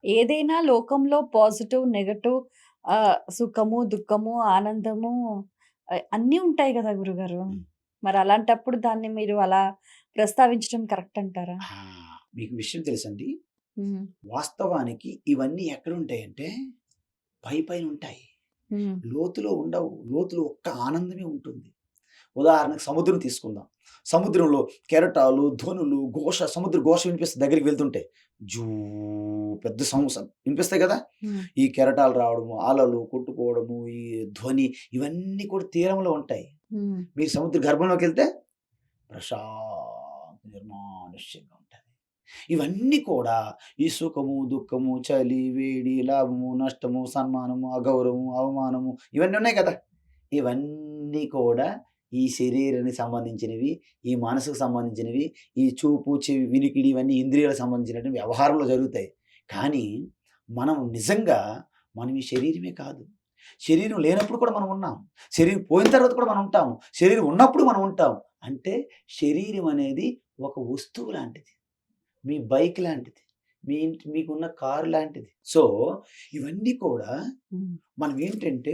ఏదైనా లోకంలో positive, negative సుఖము, దుఃఖము, ఆనందము అన్నీ ఉంటాయి గదా గురుగారు. హ్మ్. మరి అలాంటప్పుడు దాన్ని మీరు అలా ప్రస్తావించడం కరెక్ట్ అంటారా? ఆ! మీకు విషయం తెలుసండి? హ్మ్. వాస్తవానికి ఇవన్నీ ఎక్కడుంటాయంటే పైనుంటాయి. హ్మ్. లోతులో ఉండవు. లోతులో ఒక్క ఆనందమే ఉంటుంది. ఉదాహరణకు సముద్రం తీసుకుందాం. సముద్రంలో కెరటాలు, ధ్వనులు, సముద్ర ఘోష వినిపిస్తది దగ్గరికి వెళ్తుంటే. జూ పెద్ద వినిపిస్తాయి కదా! హ్మ్. ఈ కెరటాలు రావడము, అలలు కొట్టుకోవడము, ఈ ధ్వని ఇవన్నీ కూడా తీరంలో ఉంటాయి. హ్మ్. మీరు సముద్ర గర్భంలోకెళ్తే నిర్మానుష్యంగా ఉంటది. ఇవన్నీ కూడా ఈ సుఖము, దుఃఖము, చలి, వేడి, లాభము, నష్టము, సన్మానము, అగౌరవము, అవమానము ఇవన్నీ ఉన్నాయి కదా! ఇవన్నీ కూడా ఈ శరీరానికి సంబంధించినవి, ఈ మనసుకు సంబంధించినవి, ఈ చూపు, చెవి, వినికిడి ఇవన్నీ ఇంద్రియాలకు సంబంధించినటువంటి వ్యవహారంలో జరుగుతాయి. కానీ మనం నిజంగా మనం ఈ శరీరమే కాదు. శరీరం లేనప్పుడు కూడా మనం ఉన్నాం. శరీరం పోయిన తర్వాత కూడా మనం ఉంటాము. శరీరం ఉన్నప్పుడు మనం ఉంటాం. అంటే శరీరం అనేది ఒక వస్తువు లాంటిది. మీ బైక్ లాంటిది. మీకున్న కారు లాంటిది. సో, ఇవన్నీ కూడా హ్మ్. మనం ఏంటంటే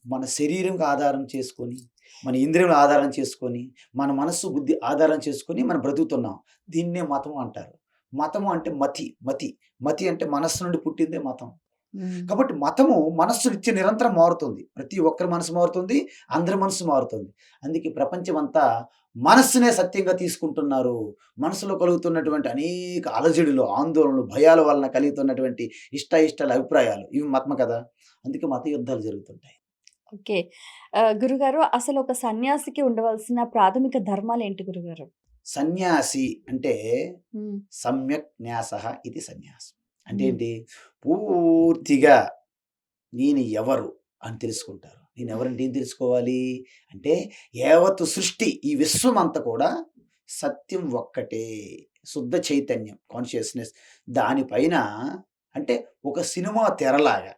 మన శరీరంకి ఆధారం చేసుకొని, మన ఇంద్రియములు ఆధారం చేసుకొని, మన మనస్సు, బుద్ధి ఆధారం చేసుకొని మనం బ్రతుకుతున్నాం. దీన్నే మతం అంటారు. మతము అంటే మతి. మతి అంటే మనస్సు నుండి పుట్టిందే మతం. హ్మ్. కాబట్టి మతము మనస్సు రీత్యా నిరంతరం మారుతుంది. ప్రతి ఒక్కరి మనసు మారుతుంది. అందరి మనసు మారుతుంది. అందుకే ప్రపంచమంతా మనస్సునే సత్యంగా తీసుకుంటున్నారు. మనసులో కలుగుతున్నటువంటి అనేక అలజడులు, ఆందోళనలు, భయాల వలన కలుగుతున్నటువంటి ఇష్టాయిష్టాల అభిప్రాయాలు ఇవి మతము కదా! అందుకే మత యుద్ధాలు జరుగుతుంటాయి. ఓకే. గురుగారు అసలు ఒక సన్యాసికి ఉండవలసిన ప్రాథమిక ధర్మాలేంటి గురుగారు? సన్యాసి అంటే హ్మ్. సమ్యక్ న్యాసః ఇది సన్యాసం. అంటే హ్మ్. ఏంటి? పూర్తిగా నేను ఎవరు అని తెలుసుకుంటారు. నేనెవరంటే ఏం తెలుసుకోవాలి? అంటే యావత్తు సృష్టి ఈ విశ్వమంతా కూడా సత్యం ఒక్కటే. శుద్ధ చైతన్యం కాన్షియస్‌నెస్ దానిపైన అంటే ఒక సినిమా తెరలాగా.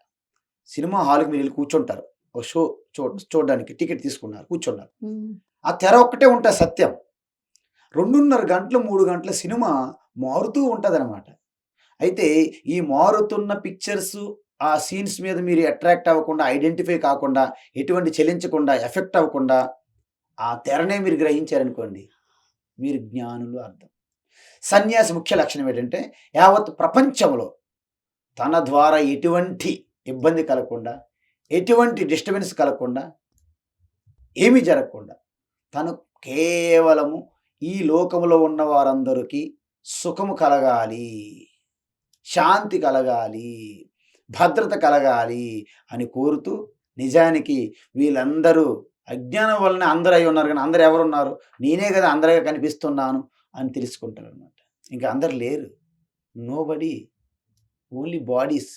సినిమా హాల్‌కి మీరెళ్లి కూర్చుంటారు. ఒక షో చూడడానికి టికెట్ తీసుకున్నారు. కూర్చున్నారు. హ్మ్. ఆ తెర ఒక్కటే ఉంటది సత్యం. 2:30 గంటలు, 3 గంటల సినిమా మారుతూ ఉంటదనమాట. అయితే ఈ మారుతున్న పిక్చర్సు, ఆ సీన్స్ మీద మీరు అట్రాక్ట్ అవ్వకుండా, ఐడెంటిఫై కాకుండా, ఎటువంటి చలించకుండా, ఎఫెక్ట్ అవ్వకుండా, ఆ తెరనే మీరు గ్రహించారనుకోండి, మీరు జ్ఞానులు అర్థం. సన్యాసి ముఖ్య లక్షణం ఏంటంటే, యావత్ ప్రపంచంలో తన ద్వారా ఎటువంటి ఇబ్బంది కలగకుండా, ఎటువంటి డిస్టర్బెన్స్ కలగకుండా, ఏమీ జరగకుండా, తను కేవలము ఈ లోకములో ఉన్న వారందరికి సుఖము కలగాలి. శాంతి కలగాలి, భద్రత కలగాలి అని కోరుతూ నిజానికి వీళ్ళందరూ అజ్ఞానం వలన అందరూ అయ్యున్నారు గానీ అందరూ ఎవరున్నారు? నేనే గదా అందరిగా కనిపిస్తున్నాను అని తెలుసుకుంటారనమాట. ఇంక అందరు లేరు. Nobody. Only bodies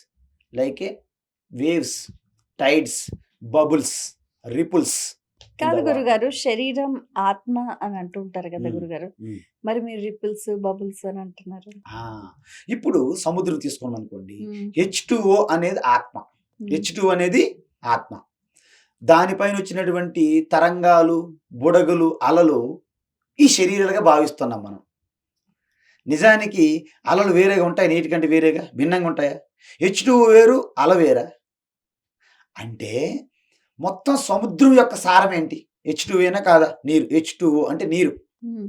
like A waves, tides, bubbles, ripples in the కాదు వాటర్. గురుగారు. శరీరం, ఆత్మ అని అంటూ ఉంటారు గదా హ్మ్. గురుగారు. హ్మ్. మరి మీరు రిపుల్స్, బబుల్స్ అని అంటున్నారు. ఆ! ఇప్పుడు సముద్రం తీసుకున్నామనుకోండి. హ్మ్. హెచ్2ఓ అనేది ఆత్మ. హ్మ్. హెచ్2 అనేది ఆత్మ. దానిపైనొచ్చినటువంటి తరంగాలు, బుడగలు, అలలు ఈ శరీరాలుగా భావిస్తున్నాం మనం. నిజానికి అలలు వేరేగా ఉంటాయా? నీటి కంటే వేరేగా? భిన్నంగా ఉంటాయా? హెచ్2ఓ వేరు, అల వేరా? అంటే మొత్తం సముద్రం యొక్క సారమేంటి? హెచ్2ఓనా కాదా? నీరు. హెచ్2ఓ అంటే నీరు. హ్మ్.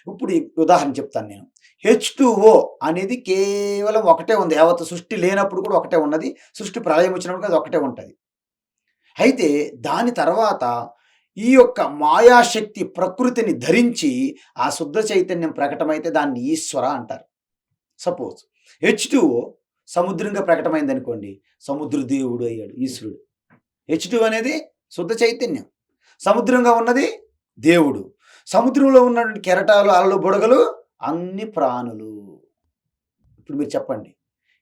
ఇప్పుడు ఈ ఉదాహరణ చెప్తాను నేను. హెచ్2ఓ అనేది కేవలం ఒకటే ఉంది. యావత్తు సృష్టి లేనప్పుడు కూడా ఒకటే ఉన్నది. సృష్టి ప్రళయం వచ్చినప్పుడు కూడా అది ఒకటే ఉంటది. అయితే దాని తర్వాత ఈ యొక్క మాయాశక్తి ప్రకృతిని ధరించి ఆ శుద్ధ చైతన్యం ప్రకటమైతే దాన్ని ఈశ్వర అంటారు. సపోజ్ హెచ్2ఓ సముద్రంగా ప్రకటమైందనుకోండి. సముద్ర దేవుడు అయ్యాడు ఈశ్వరుడు. హెచ్2 అనేది శుద్ధ చైతన్యం. సముద్రంగా ఉన్నది దేవుడు. సముద్రంలో ఉన్నటువంటి కెరటాలు, అలలు, బుడగలు అన్ని ప్రాణులు. ఇప్పుడు మీరు చెప్పండి.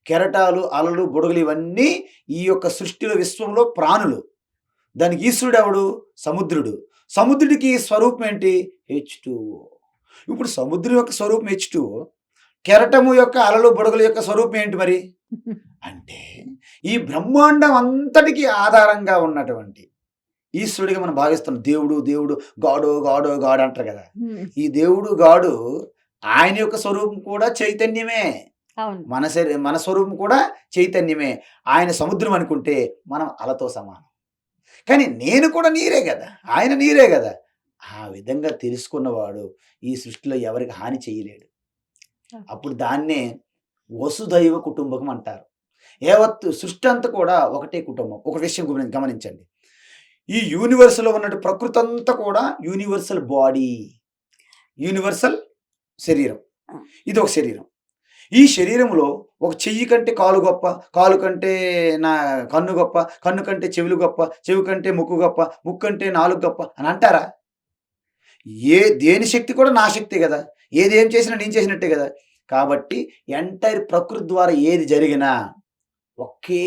కెరటాలు, అలలు, బుడగలు ఇవన్నీ ఈ యొక్క సృష్టిలో విశ్వంలో ప్రాణులు. దానికి ఈశ్వరుడెవడు? సముద్రుడు. సముద్రుడికి స్వరూపం ఏంటి? హెచ్2ఓ. ఇప్పుడు సముద్రం యొక్క స్వరూపం హెచ్2ఓ. కెరటము యొక్క అలలు, బుడగల యొక్క స్వరూపం ఏంటి మరి? అంటే ఈ బ్రహ్మాండం అంతటికి ఆధారంగా ఉన్నటువంటి ఈశ్వరుడిగా మనం భావిస్తున్నాం. దేవుడు, గాడ్ అంటారు కదా! హ్మ్. ఈ దేవుడు, గాడు ఆయన యొక్క స్వరూపం కూడా చైతన్యమే. అవును. మన స్వరూపం కూడా చైతన్యమే. ఆయన సముద్రం అనుకుంటే మనం అలతో సమానం. కానీ నేను కూడా నీరే గదా! ఆయన నీరే గదా! ఆ విధంగా తెలుసుకున్నవాడు ఈ సృష్టిలో ఎవరికి హాని చేయలేడు. ఓకే. అప్పుడు దాన్నే వసుదైవ కుటుంబకం అంటారు. యావత్తు సృష్టి అంతా కూడా ఒకటే కుటుంబం. ఒక విషయం గమనించండి. ఈ యూనివర్స్‌లో ఉన్నట్టు ప్రకృతంతా కూడా యూనివర్సల్ బాడీ. యూనివర్సల్ శరీరం. ఆ! ఇదొక శరీరం. ఈ శరీరంలో ఒక చెయ్యి కంటే కాలు గొప్ప, కాలు కంటే నా కన్ను గొప్ప, కన్ను కంటే చెవులు గొప్ప, చెవి కంటే ముక్కు గొప్ప, ముక్కంటే నాలుక గొప్ప అని అంటారా? దేని శక్తి కూడా నా శక్తే గదా! ఏం చేసినా నేను చేసినట్టే గదా! కాబట్టి ఎంటైర్ ప్రకృతి ద్వారా ఏది జరిగినా ఒకే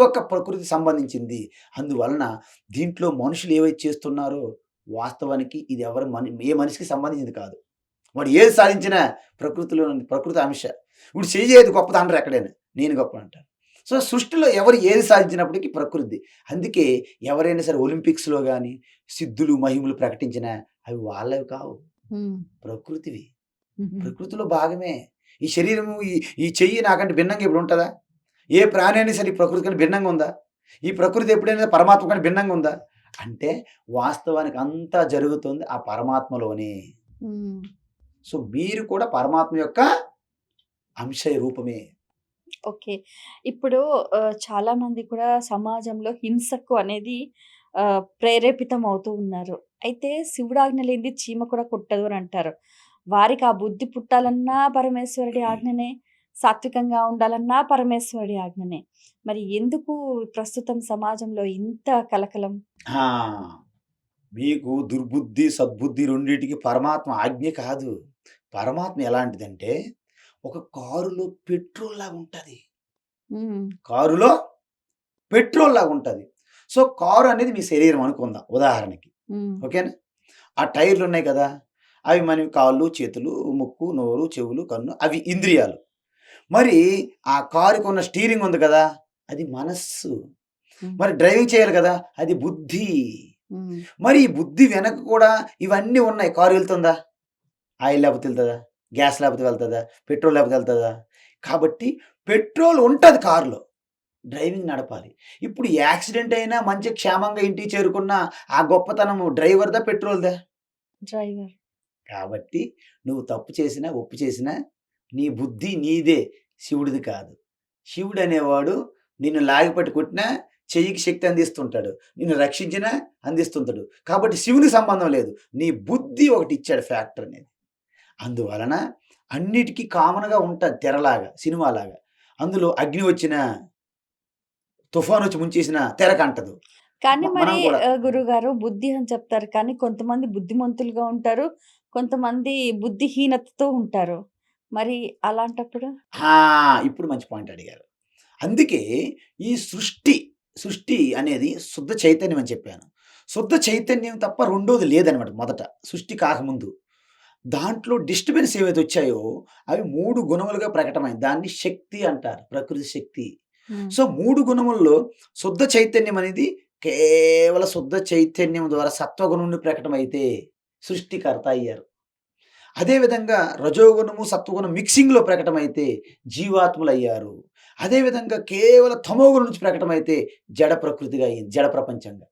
ఒక ప్రకృతికి సంబంధించింది. అందువలన దీంట్లో మనుషులు ఏవైతే చేస్తున్నారో వాస్తవానికి ఇది ఏ మనిషికి సంబంధించింది కాదు. వాడు ఏది సాధించినా ప్రకృతి అంశ. ఇప్పుడు చెయ్యి ఏది గొప్పది అనరు ఎక్కడైనా. నేను గొప్ప అంటాను. సో, సృష్టిలో ఎవరు ఏది సాధించినప్పటికీ ప్రకృతిది. అందుకే ఎవరైనా సరే ఒలింపిక్స్‌లో గాని, సిద్ధులు, మహిమలు ప్రకటించినా అవి వాళ్ళవి కావు. హ్మ్. ప్రకృతివి. హుహు. ప్రకృతిలో భాగమే. ఈ శరీరము ఈ చెయ్యి నాకంటే భిన్నంగా ఇప్పుడు ఉంటదా? ఏ ప్రాణి అయినా సరే ఈ ప్రకృతి కన్నా భిన్నంగా ఉందా? ఈ ప్రకృతి ఎప్పుడైనా పరమాత్మ కన్నా భిన్నంగా ఉందా? అంటే వాస్తవానికి అంతా జరుగుతుంది ఆ పరమాత్మలోనే. హ్మ్. సో, మీరు కూడా పరమాత్మ యొక్క అంశ రూపమే. ఓకే. ఇప్పుడు చాలామంది కూడా సమాజంలో హింసకు అనేది ప్రేరేపితం అవుతూ ఉన్నారు. అయితే శివుడాజ్ఞ లేనిది చీమ కూడా కుట్టదు అని అంటారు. వారికి ఆ బుద్ధి పుట్టాలన్నా పరమేశ్వరుడి ఆజ్ఞనే, సాత్వికంగా ఉండాలన్నా పరమేశ్వరుడి ఆజ్ఞనే. మరి ఎందుకు ప్రస్తుతం సమాజంలో ఇంత కలకలం? ఆ! మీకు దుర్బుద్ధి, సద్బుద్ధి రెండిటికి పరమాత్మ ఆజ్ఞ కాదు. పరమాత్మ ఎలాంటిదంటే, ఒక కారులో పెట్రోల్‌లాగుంటది. హ్మ్. కారులో పెట్రోల్‌లాగుంటది. సో, కారు అనేది మీ శరీరం అనుకుందాం ఉదాహరణకి. హ్మ్. ఓకేనా? ఆ టైర్లున్నాయి కదా! అవి మనవి కాళ్ళు, చేతులు, ముక్కు, నోరు, చెవులు, కన్ను అవి ఇంద్రియాలు. మరి ఆ కారుకున్న స్టీరింగ్ ఉంది కదా! అది మనస్సు. హ్మ్. మరి డ్రైవింగ్ చేయాలి కదా! అది బుద్ధి. హ్మ్. మరి ఈ బుద్ధి వెనక కూడా ఇవన్నీ ఉన్నాయి. కారు వెళ్తుందా? ఆయిల్ లేకపోతే ఎళ్తదా? గ్యాస్ లేకపోతే వెళ్తదా? పెట్రోల్ లేకపోతే ఎళ్తదా? కాబట్టి పెట్రోల్ ఉంటది కారులో. డ్రైవింగ్ నడపాలి. ఇప్పుడు యాక్సిడెంట్ అయినా మంచిగా క్షేమంగా ఇంటికి చేరుకున్న ఆ గొప్పతనము డ్రైవర్‌దా? పెట్రోల్‌దా? డ్రైవర్. కాబట్టి నువ్వు తప్పు చేసినా, ఒప్పు చేసినా నీ బుద్ధి నీదే. శివుడిది కాదు. శివుడనేవాడు నిన్ను లాగిపట్టి కొట్టినా చెయ్యికి శక్తి అందిస్తుంటాడు. నిన్ను రక్షించినా అందిస్తుంటాడు. కాబట్టి శివునికి సంబంధం లేదు. నీ బుద్ధి ఒకటిచ్చాడు ఫ్యాక్టర్ అనేది. అందువలన అన్నిటికి కామన్‌గా ఉంటది తెరలాగా, సినిమాలాగా. అందులో అగ్ని వచ్చినా, తుఫానొచ్చి ముంచేసినా తెరకంటదు. కానీ మరి మనం కూడా గురువుగారు బుద్ధి అని చెప్తారు. కానీ కొంతమంది బుద్ధిమంతులుగా ఉంటారు. కొంతమంది బుద్ధిహీనతతో ఉంటారు. మరి అలాంటప్పుడు? ఆ! ఇప్పుడు మంచి పాయింట్ అడిగారు. అందుకే ఈ సృష్టి అనేది శుద్ధ చైతన్యం అని చెప్పాను. శుద్ధ చైతన్యం తప్ప రెండోది లేదనమాట మొదట. సృష్టి కాకముందు. దాంట్లో డిస్టర్బెన్స్ ఏవైతే వచ్చాయో అవి 3 గుణములుగా ప్రకటమైంది. దాన్ని శక్తి అంటారు. ప్రకృతి శక్తి. హ్మ్. సో, 3 గుణముల్లో శుద్ధ చైతన్యం అనేది కేవల శుద్ధ చైతన్యం ద్వారా సత్వగుణం నుండి ప్రకటమైతే సృష్టికర్త అయ్యారు. అదే విధంగా రజోగుణము, సత్వగుణం మిక్సింగ్‌లో ప్రకటమైతే జీవాత్ములయ్యారు. అదే విధంగా కేవలం తమోగుణం నుంచి ప్రకటమైతే జడ ప్రకృతిగా అయింది. జడ ప్రపంచంగా.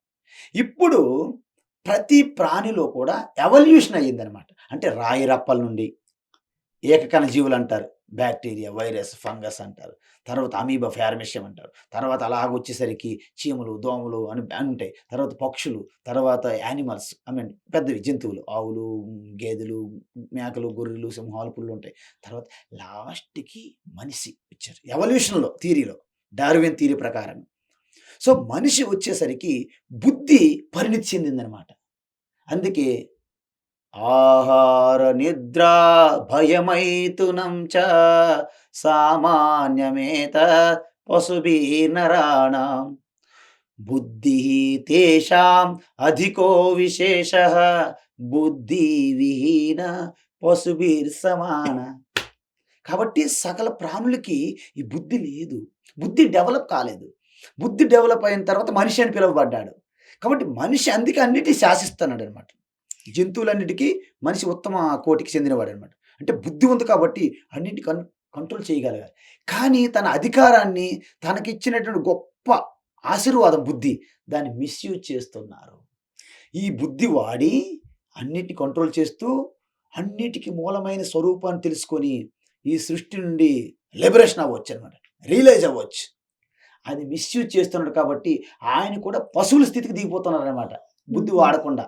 ఇప్పుడు ప్రతి ప్రాణిలో కూడా ఎవల్యూషన్ అయ్యిందనమాట. అంటే రాయి రప్పల నుండి ఏకకణ జీవులంటారు. బాక్టీరియా, వైరస్, ఫంగస్ అంటారు. తర్వాత అమీబా, పారమెసియం అంటారు. తర్వాత అలాగొచ్చేసరికి చీమలు, దోమలు అని ఉంటాయి. తర్వాత పక్షులు, తర్వాత యానిమల్స్ పెద్దవి జంతువులు ఆవులు, గేదెలు, మేకలు, గొర్రెలు, సింహాలు, పులులుంటాయి. తర్వాత లాస్ట్‌కి మనిషి వచ్చారు. ఎవల్యూషన్‌లో థియరీలో డార్విన్ థియరీ ప్రకారం. సో, మనిషి వచ్చేసరికి బుద్ధి పరిణితి చెందిందనమాట. అందుకే ఆహార నిద్రా భయమైథునం చ సామాన్యమేత పశుభిర్నరాణాం బుద్ధిః తేషాం అధికో విశేషః బుద్ధివిహీన పశుభిర్సమాన. కాబట్టి సకల ప్రాణులకి ఈ బుద్ధి లేదు. బుద్ధి డెవలప్ కాలేదు. బుద్ధి డెవలప్ అయిన తర్వాత మనిషి అని పిలువబడ్డాడు. కాబట్టి మనిషి అందుకే అన్నిటిని శాసిస్తున్నాడనమాట. జంతువులన్నిటికి మనిషి ఉత్తమ కోటికి చెందినవాడనమాట. అంటే బుద్ధి ఉంది కాబట్టి అన్నిటికన్ కంట్రోల్ చేయగలగాలి. కానీ తన అధికారాన్ని, తనకిచ్చినటువంటి గొప్ప ఆశీర్వాదం బుద్ధి, దాన్ని మిస్‌యూజ్ చేస్తున్నారు. ఈ బుద్ధి వాడి అన్నిటిని కంట్రోల్ చేస్తూ, అన్నిటికి మూలమైన స్వరూపాన్ని తెలుసుకొని, ఈ సృష్టి నుండి లిబరేషన్ అవ్వొచ్చనమాట. రియలైజ్ అవ్వచ్చు. అది మిస్‌యూజ్ చేస్తున్నాడు కాబట్టి, ఆయన కూడా పశువుల స్థితికి దిగిపోతున్నారనమాట. బుద్ధి హుహు. వాడకుండా.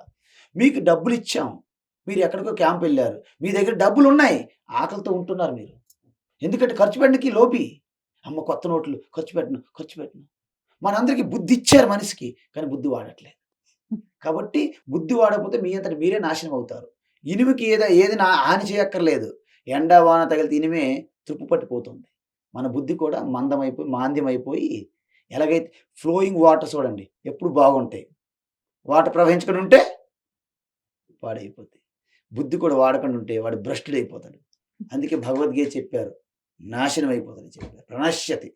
మీకు డబ్బులిచ్చాం. మీరు ఎక్కడికో క్యాంపెళ్లారు. మీ దగ్గర డబ్బులున్నాయి. ఆకలితో ఉంటున్నారు మీరు. ఎందుకంటే ఖర్చు పెట్టడానికి లోభి. అమ్మ కొత్త నోట్లు ఖర్చు పెట్టను, ఖర్చు పెట్టను. మనందరికి బుద్ధిచ్చారు మనిషికి. కానీ బుద్ధి వాడట్లేదు. కాబట్టి బుద్ధి వాడకపోతే మీ అంతట మీరే నాశనం అవుతారు. ఇనుముకి ఏది హాని చేయక్కర్లేదు. ఎండ, వాన తగిలితే ఇనుమే తుప్పు పట్టిపోతుంది. మన బుద్ధి కూడా మాంద్యమైపోయి ఎలాగైతే ఫ్లోయింగ్ వాటర్ చూడండి ఎప్పుడు బాగుంటాయి. వాటర్ ప్రవహించకుండా ఉంటే పాడైపోతాయి. బుద్ధి కూడా వాడకుండా ఉంటే వాడు భ్రష్టుడైపోతాడు. అందుకే భగవద్గీత చెప్పారు. నాశనం అయిపోతాడని చెప్పారు. ప్రణశ్యతి.